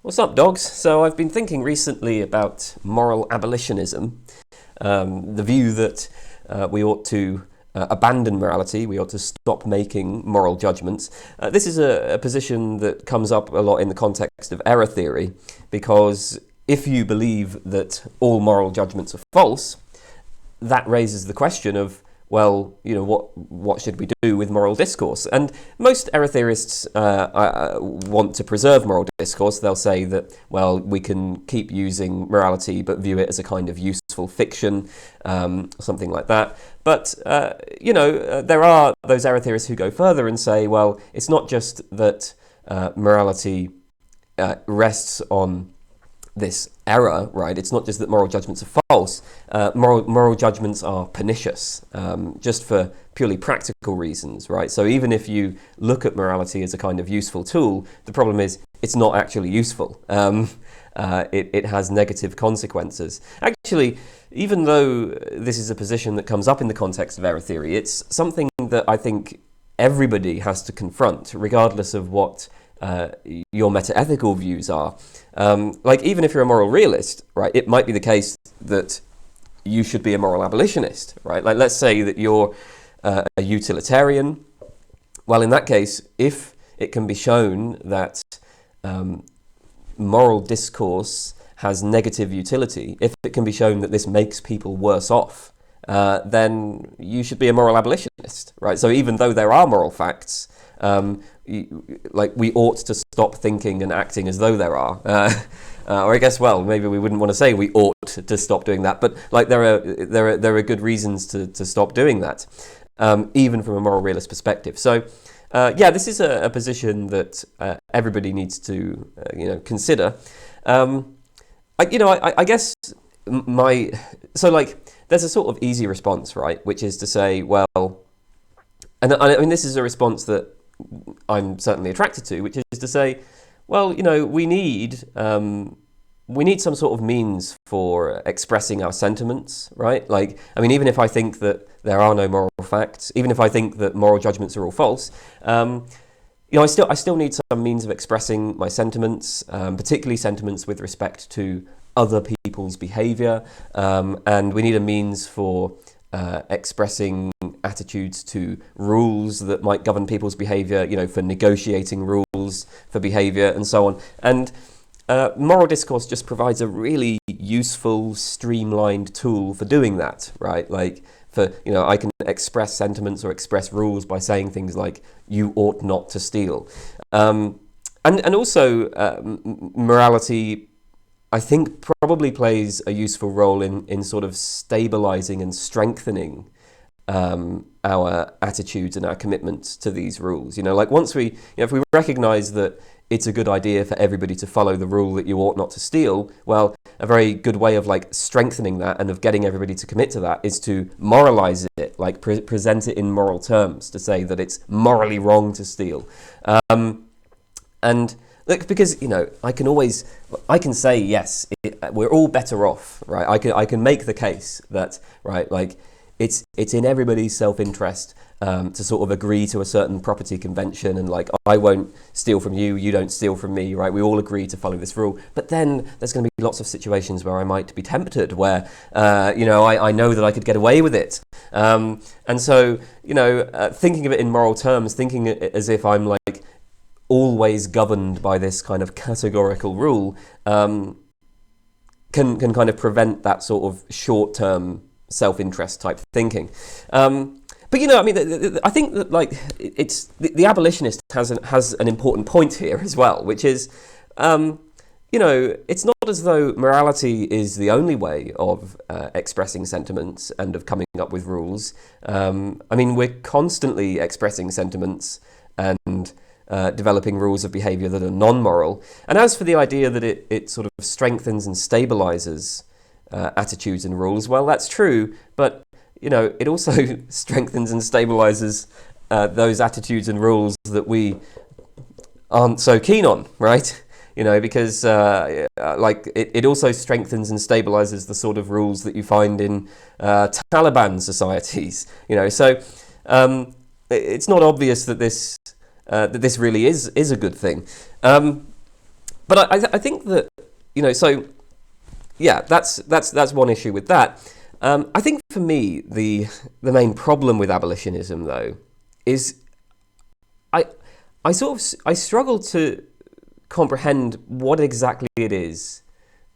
What's up, dogs? So I've been thinking recently about moral abolitionism, the view that we ought to abandon morality, we ought to stop making moral judgments. This is a position that comes up a lot in the context of error theory, because if you believe that all moral judgments are false, that raises the question of, well, what should we do with moral discourse? And most error theorists want to preserve moral discourse. They'll say that, well, we can keep using morality but view it as a kind of useful fiction, something like that. But, there are those error theorists who go further and say, well, it's not just that morality rests on this error, right? It's not just that moral judgments are false. Moral judgments are pernicious, just for purely practical reasons, right? So even if you look at morality as a kind of useful tool, the problem is it's not actually useful. It has negative consequences. Actually, even though this is a position that comes up in the context of error theory, it's something that I think everybody has to confront, regardless of what your meta-ethical views are. Even if you're a moral realist, right, it might be the case that you should be a moral abolitionist, right? Like, let's say that you're a utilitarian. Well, in that case, if it can be shown that moral discourse has negative utility, if it can be shown that this makes people worse off, then you should be a moral abolitionist, right? So even though there are moral facts, we ought to stop thinking and acting as though there are. Or I guess, well, maybe we wouldn't want to say we ought to stop doing that, but there are good reasons to stop doing that, even from a moral realist perspective. So, this is a position that everybody needs to consider. I guess there's a sort of easy response, right, which is to say, well, and I mean, this is a response that I'm certainly attracted to, which is to say, well, we need some sort of means for expressing our sentiments, right? Like, I mean, even if I think that there are no moral facts, even if I think that moral judgments are all false, I still need some means of expressing my sentiments, particularly sentiments with respect to other people's behaviour, and we need a means for expressing attitudes to rules that might govern people's behaviour, for negotiating rules for behaviour and so on. And moral discourse just provides a really useful, streamlined tool for doing that, right? Like, I can express sentiments or express rules by saying things like, you ought not to steal. And also, morality, I think, probably plays a useful role in sort of stabilizing and strengthening our attitudes and our commitments to these rules. Once if we recognize that it's a good idea for everybody to follow the rule that you ought not to steal, well, a very good way of strengthening that and of getting everybody to commit to that is to moralize it, present it in moral terms, to say that it's morally wrong to steal. And look, because I can say yes, we're all better off, right? I can make the case that, right, it's in everybody's self-interest to sort of agree to a certain property convention, and I won't steal from you, you don't steal from me, right? We all agree to follow this rule. But then there's going to be lots of situations where I might be tempted, where I know that I could get away with it, and so thinking of it in moral terms, thinking as if I'm always governed by this kind of categorical rule, can kind of prevent that sort of short-term self-interest type thinking. But I think that it's the abolitionist has an important point here as well, which is it's not as though morality is the only way of expressing sentiments and of coming up with rules. We're constantly expressing sentiments and developing rules of behaviour that are non-moral. And as for the idea that it sort of strengthens and stabilises attitudes and rules, well, that's true, but it also strengthens and stabilises those attitudes and rules that we aren't so keen on, right? Because it also strengthens and stabilises the sort of rules that you find in Taliban societies. So it's not obvious that this really is a good thing. But I think that, so yeah, that's one issue with that. I think for me, the main problem with abolitionism, though, is I struggle to comprehend what exactly it is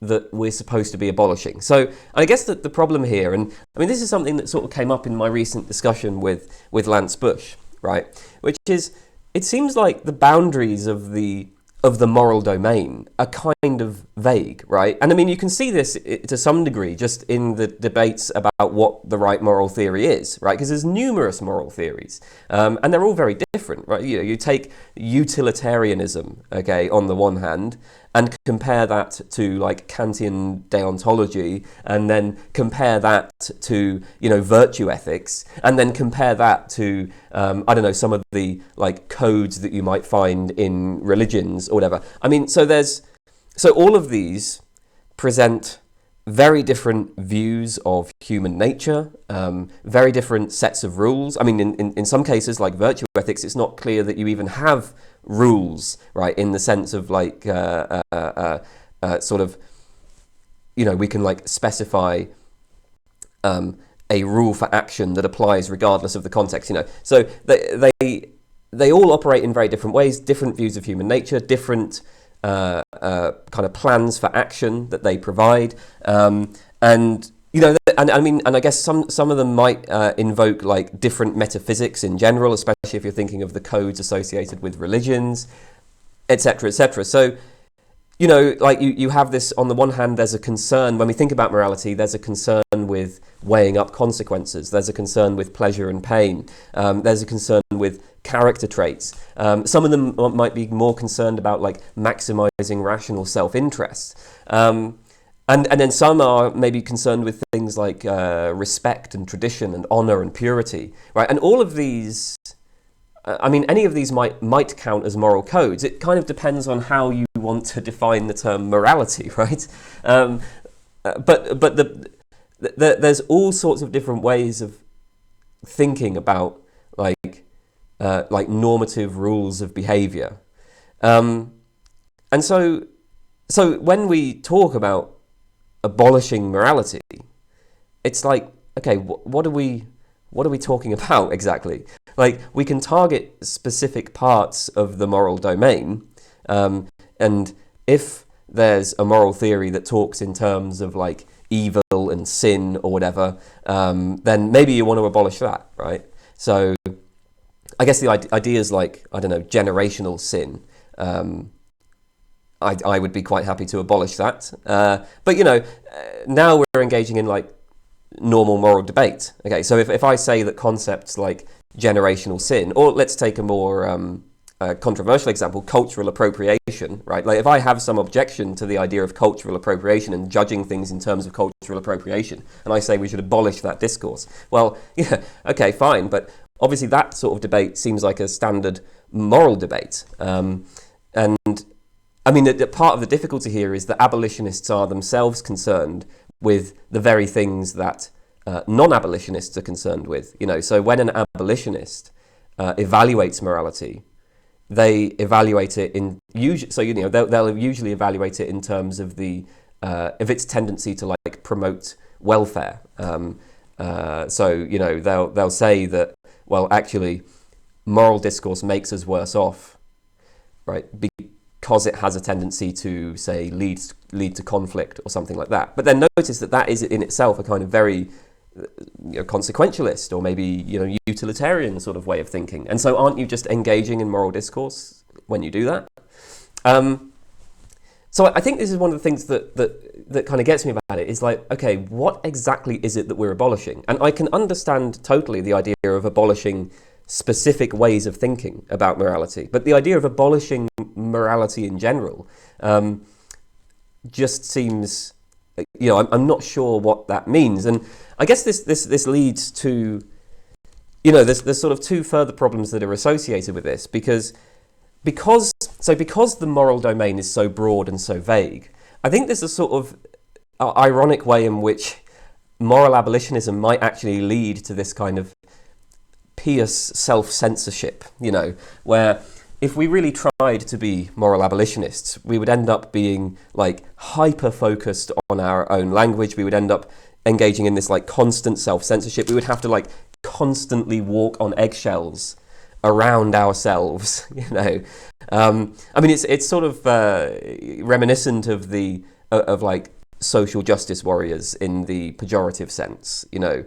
that we're supposed to be abolishing. So I guess that the problem here, and I mean, this is something that sort of came up in my recent discussion with Lance Bush, right? Which is, it seems like the boundaries of the moral domain are kind of vague, right? And I mean, you can see this to some degree just in the debates about what the right moral theory is, right? Because there's numerous moral theories, and they're all very different, right? You take utilitarianism, okay, on the one hand, and compare that to like Kantian deontology, and then compare that to, virtue ethics, and then compare that to, I don't know, some of the like codes that you might find in religions or whatever. I mean, so all of these present very different views of human nature, very different sets of rules. I mean, in some cases, like virtue ethics, it's not clear that you even have rules, right, in the sense of like sort of, we can like specify a rule for action that applies regardless of the context, So they all operate in very different ways, different views of human nature, different kind of plans for action that they provide, and I guess some of them might invoke like different metaphysics in general, especially if you're thinking of the codes associated with religions, etc., etc. So, like you have this, on the one hand, there's a concern, when we think about morality, there's a concern with weighing up consequences, there's a concern with pleasure and pain, there's a concern with character traits. Some of them might be more concerned about like maximizing rational self-interest. And then some are maybe concerned with things like respect and tradition and honor and purity, right? And all of these, any of these might count as moral codes. It kind of depends on how you want to define the term morality, right? But there's all sorts of different ways of thinking about like normative rules of behavior, and so when we talk about abolishing morality, it's like, okay, what are we talking about exactly? Like, we can target specific parts of the moral domain, and if there's a moral theory that talks in terms of like evil and sin or whatever, then maybe you want to abolish that, right? So I guess the idea is like, I don't know, generational sin. I would be quite happy to abolish that. But, now we're engaging in like normal moral debate. Okay, so if I say that concepts like generational sin, or let's take a more controversial example, cultural appropriation, right? Like if I have some objection to the idea of cultural appropriation and judging things in terms of cultural appropriation, and I say we should abolish that discourse, well, yeah, okay, fine, but obviously that sort of debate seems like a standard moral debate. And I mean, part of the difficulty here is that abolitionists are themselves concerned with the very things that non-abolitionists are concerned with. So when an abolitionist evaluates morality, they evaluate it they'll usually evaluate it in terms of of its tendency to like promote welfare. So they'll say that, well, actually, moral discourse makes us worse off, right? Because it has a tendency to, say, lead to conflict or something like that. But then notice that is in itself a kind of very consequentialist or maybe utilitarian sort of way of thinking. And so aren't you just engaging in moral discourse when you do that? So I think this is one of the things that kind of gets me about it, is like, okay, what exactly is it that we're abolishing? And I can understand totally the idea of abolishing specific ways of thinking about morality, but the idea of abolishing morality in general just seems, I'm not sure what that means. And I guess this leads to, there's sort of two further problems that are associated with this, because the moral domain is so broad and so vague, I think there's a sort of ironic way in which moral abolitionism might actually lead to this kind of pious self-censorship, where if we really tried to be moral abolitionists, we would end up being like hyper focused on our own language. We would end up engaging in this like constant self-censorship. We would have to like constantly walk on eggshells around ourselves, you know. I mean, it's sort of reminiscent of the of like social justice warriors in the pejorative sense, you know.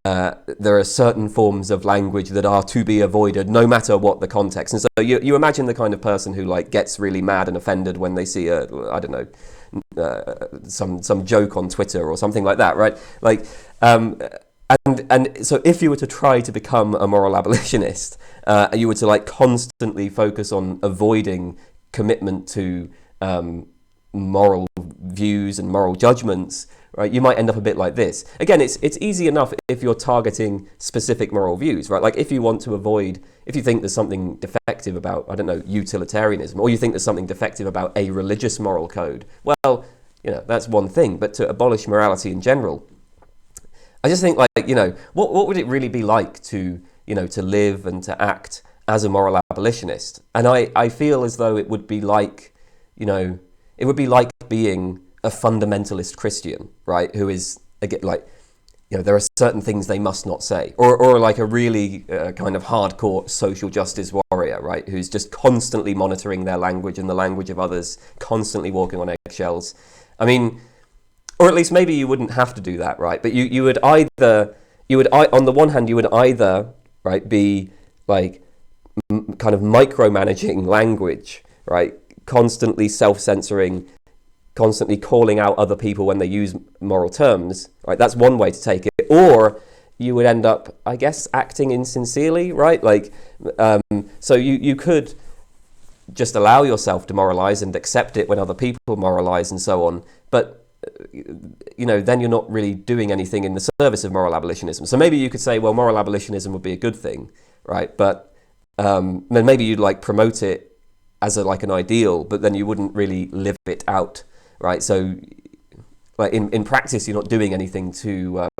There are certain forms of language that are to be avoided no matter what the context. And so you imagine the kind of person who like gets really mad and offended when they see I don't know, some joke on Twitter or something like that, right? Like, and so if you were to try to become a moral abolitionist, you were to like constantly focus on avoiding commitment to moral views and moral judgments, right? You might end up a bit like this. Again, it's easy enough if you're targeting specific moral views, right? Like if you want to avoid, if you think there's something defective about, I don't know, utilitarianism, or you think there's something defective about a religious moral code, well, you know, that's one thing. But to abolish morality in general, I just think, like, you know, what would it really be like to, you know, to live and to act as a moral abolitionist? And I feel as though it would be like, you know, it would be like being a fundamentalist Christian, right? Who is, again, like, you know, there are certain things they must not say. Or like a really kind of hardcore social justice warrior, right? Who's just constantly monitoring their language and the language of others, constantly walking on eggshells. I mean, or at least maybe you wouldn't have to do that, right? But you would on the one hand, you would either, right, be like kind of micromanaging language, right? Constantly self-censoring, constantly calling out other people when they use moral terms, right? That's one way to take it. Or you would end up, I guess, acting insincerely, right? Like, so you could just allow yourself to moralize and accept it when other people moralize and so on. But, you know, then you're not really doing anything in the service of moral abolitionism. So maybe you could say, well, moral abolitionism would be a good thing, right? But then maybe you'd like promote it as like an ideal, but then you wouldn't really live it out, right? So like in practice, you're not doing anything to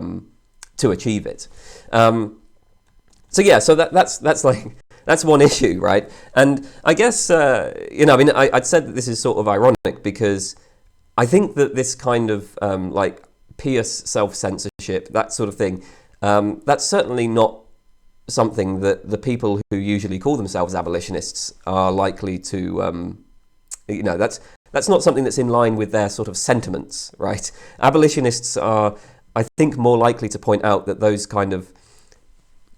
achieve it. So yeah, so that's one issue, right? And I guess, you know, I mean, I'd said that this is sort of ironic because I think that this kind of like pious self-censorship, that sort of thing, that's certainly not something that the people who usually call themselves abolitionists are likely to, you know, that's not something that's in line with their sort of sentiments, right? Abolitionists are, I think, more likely to point out that those kind of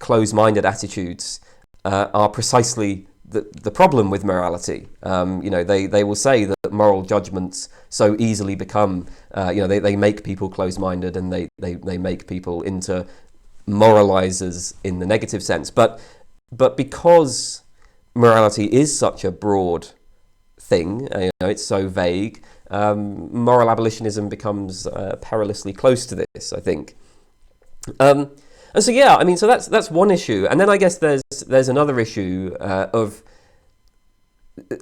close-minded attitudes are precisely the problem with morality. You know, they will say that moral judgments so easily become, you know, they make people close-minded and they make people into moralizers in the negative sense. But because morality is such a broad thing, you know, it's so vague, moral abolitionism becomes perilously close to this, I think. And so yeah, I mean, so that's one issue, and then I guess there's another issue of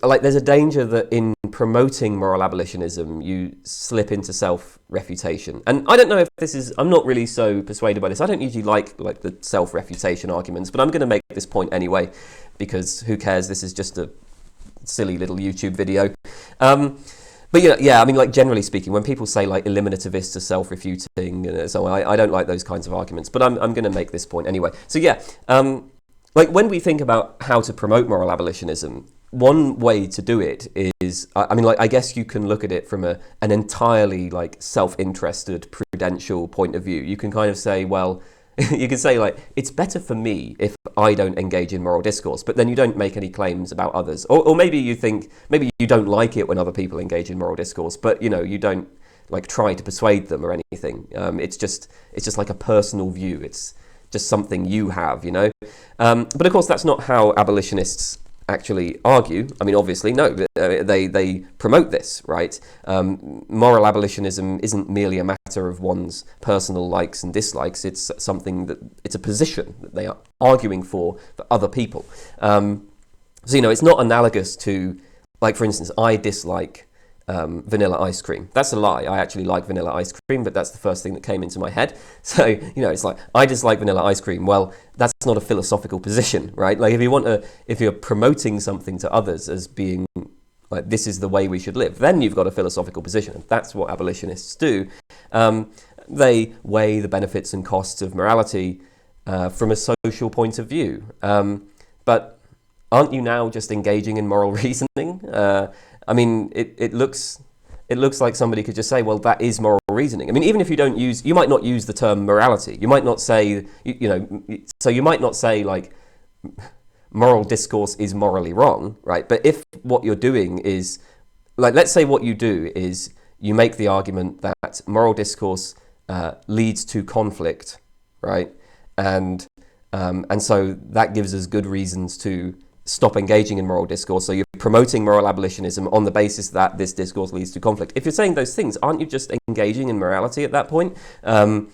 like there's a danger that in promoting moral abolitionism you slip into self-refutation, and I don't know if this is. I'm not really so persuaded by this. I don't usually like the self-refutation arguments, but I'm going to make this point anyway because who cares? This is just a silly little YouTube video. But yeah, I mean, like generally speaking, when people say like eliminativists are self-refuting and so on, I don't like those kinds of arguments. But I'm going to make this point anyway. So yeah, like when we think about how to promote moral abolitionism, one way to do it is, I mean, like I guess you can look at it from an entirely like self-interested, prudential point of view. You can kind of say, well, you can say like it's better for me if I don't engage in moral discourse, but then you don't make any claims about others. Or maybe you think, maybe you don't like it when other people engage in moral discourse, but you know, you don't like try to persuade them or anything. It's just like a personal view. It's just something you have, you know. But of course, that's not how abolitionists actually argue. I mean, obviously, no, they promote this, right? Moral abolitionism isn't merely a matter of one's personal likes and dislikes. It's something it's a position that they are arguing for other people. So, you know, it's not analogous to, like, for instance, I dislike vanilla ice cream. That's a lie. I actually like vanilla ice cream, but that's the first thing that came into my head. So, it's like, I dislike vanilla ice cream. Well, that's not a philosophical position, right? Like, if you're promoting something to others as being like, this is the way we should live, then you've got a philosophical position. And that's what abolitionists do. They weigh the benefits and costs of morality from a social point of view. But aren't you now just engaging in moral reasoning? I mean, it looks like somebody could just say, well, that is moral reasoning. I mean, even if you might not use the term morality. You might not say, so you might not say, like, moral discourse is morally wrong, right? But if what you're doing is, like, let's say what you do is you make the argument that moral discourse leads to conflict, right? And so that gives us good reasons to stop engaging in moral discourse. So you're promoting moral abolitionism on the basis that this discourse leads to conflict. If you're saying those things, aren't you just engaging in morality at that point? Aren't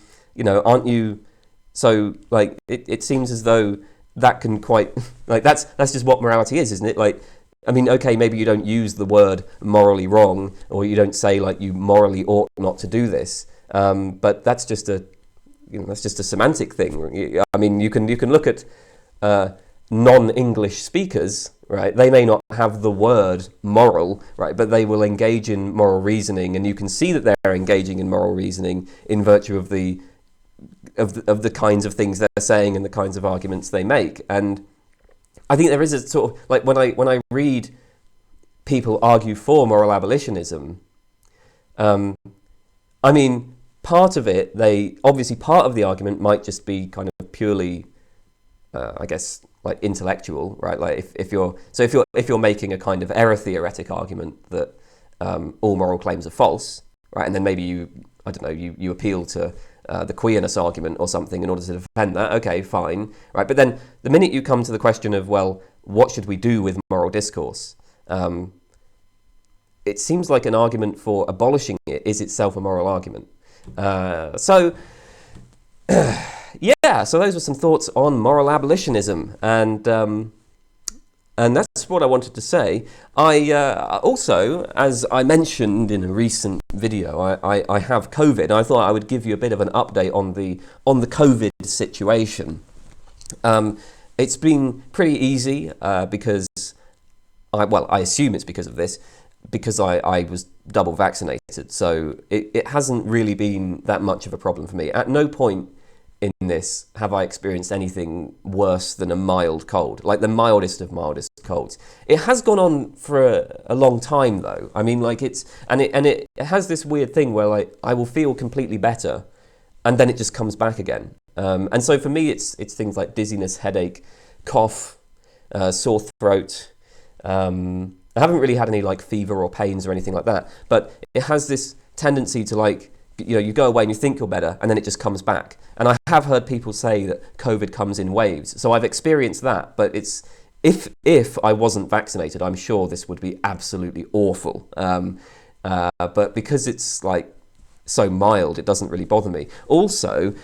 you? So, like, it seems as though that can quite, like, that's just what morality is, isn't it? Like, I mean, okay, maybe you don't use the word morally wrong, or you don't say, like, you morally ought not to do this, but that's just a semantic thing. I mean, you can look at non-English speakers, right? They may not have the word moral, right, but they will engage in moral reasoning, and you can see that they're engaging in moral reasoning in virtue of the kinds of things they're saying and the kinds of arguments they make. And I think there is a sort of, like, when I read people argue for moral abolitionism, I mean, part of it, part of the argument might just be kind of purely, I guess, like, intellectual, right? Like, if you're making a kind of error theoretic argument that all moral claims are false, right? And then maybe you appeal to the queerness argument or something in order to defend that. Okay, fine, right? But then the minute you come to the question of, well, what should we do with moral discourse? It seems like an argument for abolishing it is itself a moral argument. So those were some thoughts on moral abolitionism, and that's what I wanted to say. I also, as I mentioned in a recent video, I have COVID, and I thought I would give you a bit of an update on the COVID situation. It's been pretty easy because I assume it's because of this, because I was double vaccinated, so it hasn't really been that much of a problem for me. At no point in this have I experienced anything worse than a mild cold, like the mildest of mildest colds. It has gone on for a long time though. I mean, like, it has this weird thing where, like, I will feel completely better and then it just comes back again. And so for me, it's things like dizziness, headache, cough, sore throat. I haven't really had any, like, fever or pains or anything like that, but it has this tendency to, like, you go away and you think you're better, and then it just comes back. And I have heard people say that COVID comes in waves. So I've experienced that, but it's, if I wasn't vaccinated, I'm sure this would be absolutely awful. But because it's, like, so mild, it doesn't really bother me. Also,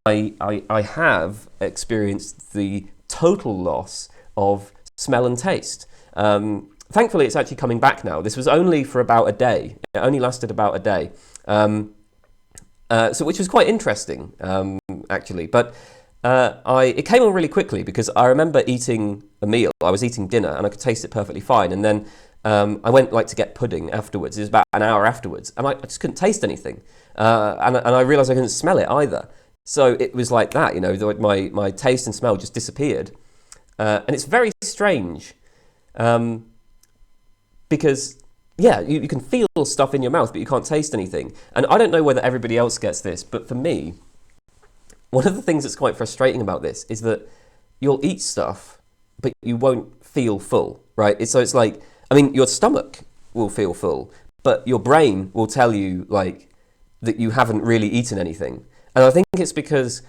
I have experienced the total loss of smell and taste. Thankfully, it's actually coming back now. This was only for about a day. It only lasted about a day. So which was quite interesting, actually. But it came on really quickly because I remember eating a meal. I was eating dinner and I could taste it perfectly fine. And then I went, like, to get pudding afterwards. It was about an hour afterwards, and I just couldn't taste anything. And I realised I couldn't smell it either. So it was like that, my taste and smell just disappeared. And it's very strange. Because, yeah, you can feel stuff in your mouth, but you can't taste anything. And I don't know whether everybody else gets this, but for me, one of the things that's quite frustrating about this is that you'll eat stuff, but you won't feel full, right? So it's like, I mean, your stomach will feel full, but your brain will tell you, like, that you haven't really eaten anything. And I think it's because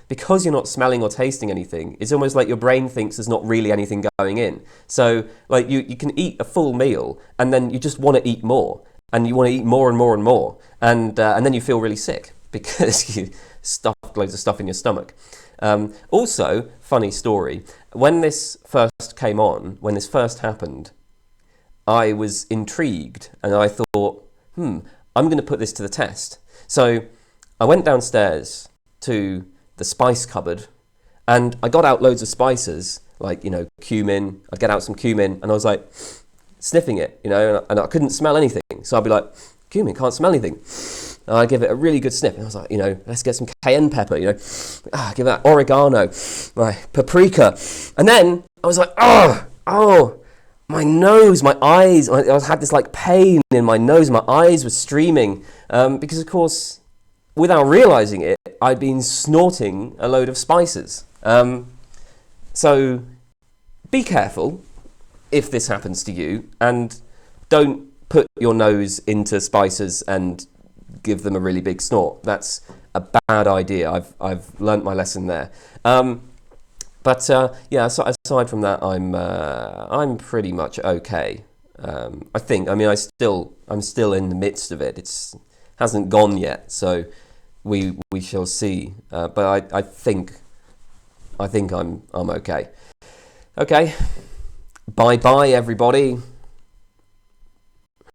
you're not smelling or tasting anything, it's almost like your brain thinks there's not really anything going in. So, like, you can eat a full meal and then you just want to eat more, and you want to eat more and more and more, and then you feel really sick because you stuffed loads of stuff in your stomach. Also, funny story, when this first happened, I was intrigued and I thought, I'm going to put this to the test. So I went downstairs to the spice cupboard and I got out loads of spices, like, cumin. I'd get out some cumin and I was like sniffing it, and I couldn't smell anything. So I'd be like, cumin, can't smell anything. And I'd give it a really good sniff. And I was like, let's get some cayenne pepper, give that oregano, paprika. And then I was like, oh, my nose, my eyes, I had this like pain in my nose, my eyes were streaming, because of course, without realising it, I'd been snorting a load of spices. So be careful if this happens to you, and don't put your nose into spices and give them a really big snort. That's a bad idea. I've learnt my lesson there. But so aside from that, I'm pretty much okay. I think. I mean, I'm still in the midst of it. It hasn't gone yet, so we shall see. But I think I'm okay. Okay. Bye bye, everybody.